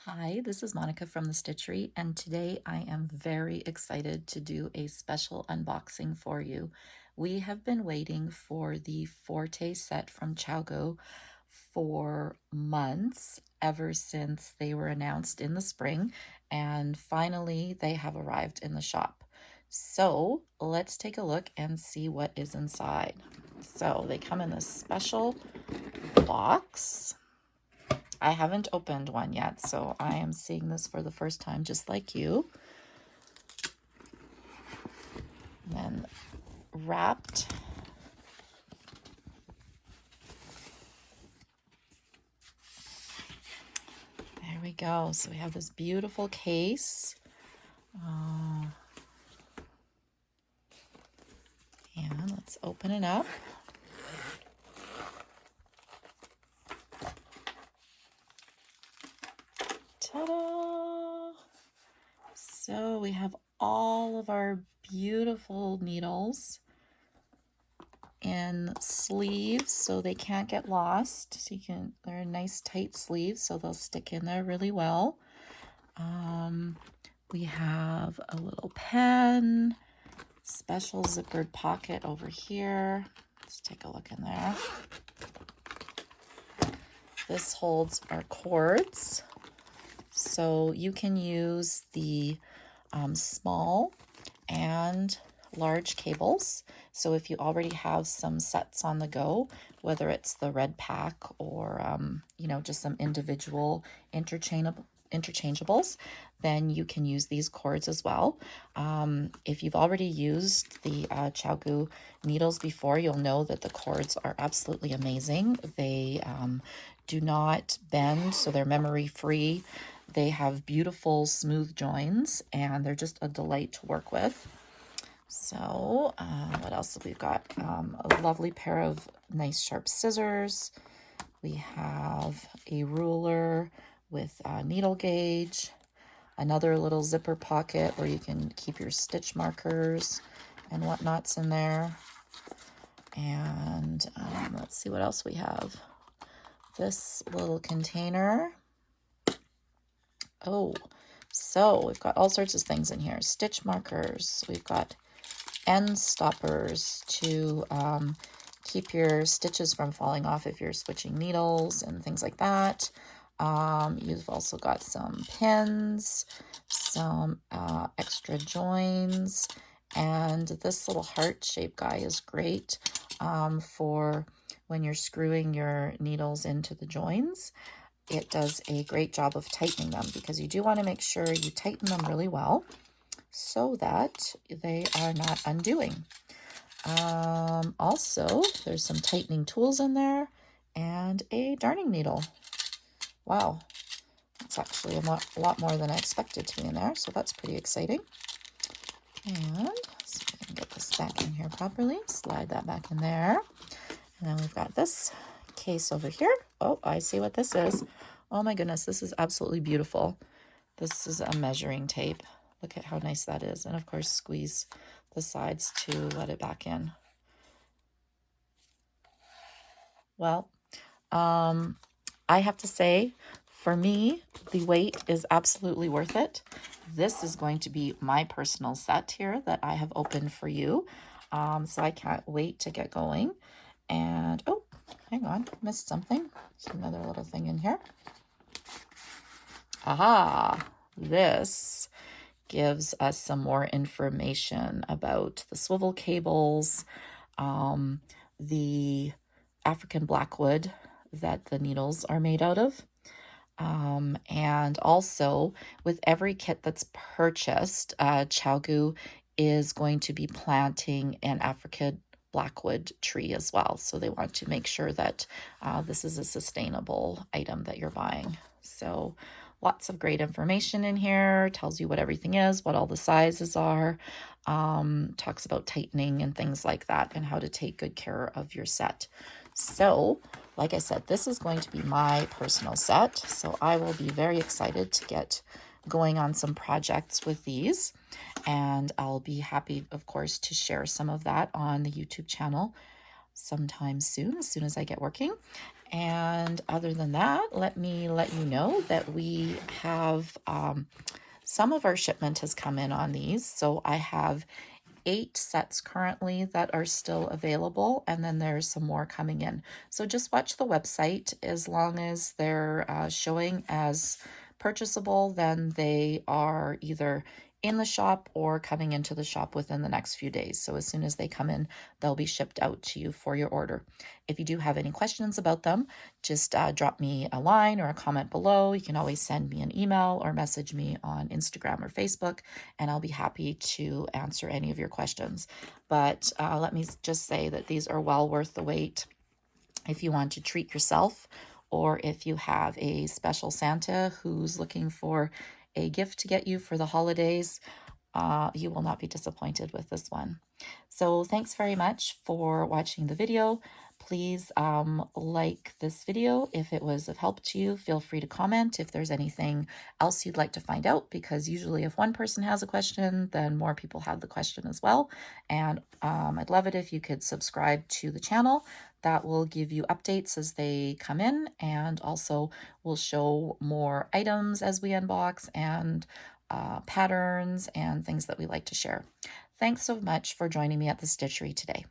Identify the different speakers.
Speaker 1: Hi, this is Monica from the Stitchery, and today I am very excited to do a special unboxing for you. We have been waiting for the Forte set from ChiaoGoo for months, ever since they were announced in the spring, and finally they have arrived in the shop. So let's take a look and see what is inside. So they come in this special box. I haven't opened one yet, so I am seeing this for the first time, just like you. And then wrapped. There we go. So we have this beautiful case. And let's open it up. Ta-da! So we have all of our beautiful needles in sleeves so they can't get lost. So they're nice tight sleeves so they'll stick in there really well. We have a little pen, special zippered pocket over here. Let's take a look in there. This holds our cords. So you can use the small and large cables. So if you already have some sets on the go, whether it's the red pack or just some individual interchangeables, then you can use these cords as well. If you've already used the ChiaoGoo needles before, you'll know that the cords are absolutely amazing. They do not bend, so they're memory free. They have beautiful smooth joins, and they're just a delight to work with. So what else have we got? A lovely pair of nice sharp scissors. We have a ruler with a needle gauge, another little zipper pocket where you can keep your stitch markers and whatnots in there. And let's see what else we have. This little container. Oh, so we've got all sorts of things in here. Stitch markers. We've got end stoppers to keep your stitches from falling off if you're switching needles and things like that. You've also got some pins, some extra joins, and this little heart-shaped guy is great for when you're screwing your needles into the joins. It does a great job of tightening them because you do want to make sure you tighten them really well so that they are not undoing. Also, there's some tightening tools in there and a darning needle. Wow, that's actually a lot more than I expected to be in there, so that's pretty exciting. And let's see if I can get this back in here properly. Slide that back in there. And then we've got this case over here. Oh, I see what this is. Oh my goodness, this is absolutely beautiful. This is a measuring tape. Look at how nice that is. And of course, squeeze the sides to let it back in. Well, I have to say, for me, the wait is absolutely worth it. This is going to be my personal set here that I have opened for you. So I can't wait to get going. And, oh, hang on, missed something. There's another little thing in here. Aha, this gives us some more information about the swivel cables, the African blackwood that the needles are made out of. And also, with every kit that's purchased, ChiaoGoo is going to be planting an African blackwood tree as well. So they want to make sure that this is a sustainable item that you're buying. So lots of great information in here, tells you what everything is, what all the sizes are, talks about tightening and things like that, and how to take good care of your set. So, like I said, this is going to be my personal set, so I will be very excited to get going on some projects with these, and I'll be happy, of course, to share some of that on the YouTube channel sometime soon, as I get working. And other than that, let me let you know that we have some of our shipment has come in on these. So I have 8 sets currently that are still available, and then there's some more coming in. So just watch the website. As long as they're showing as purchasable, then they are either in the shop or coming into the shop within the next few days. So as soon as they come in, they'll be shipped out to you for your order. If you do have any questions about them, just drop me a line or a comment below. You can always send me an email or message me on Instagram or Facebook, and I'll be happy to answer any of your questions. But let me just say that these are well worth the wait if you want to treat yourself, or if you have a special Santa who's looking for a gift to get you for the holidays. You will not be disappointed with this one. So thanks very much for watching the video. Please like this video if it was of help to you. Feel free to comment if there's anything else you'd like to find out, because usually if one person has a question, then more people have the question as well. And I'd love it if you could subscribe to the channel. That will give you updates as they come in, and also will show more items as we unbox, and patterns and things that we like to share. Thanks so much for joining me at the Stitchery today.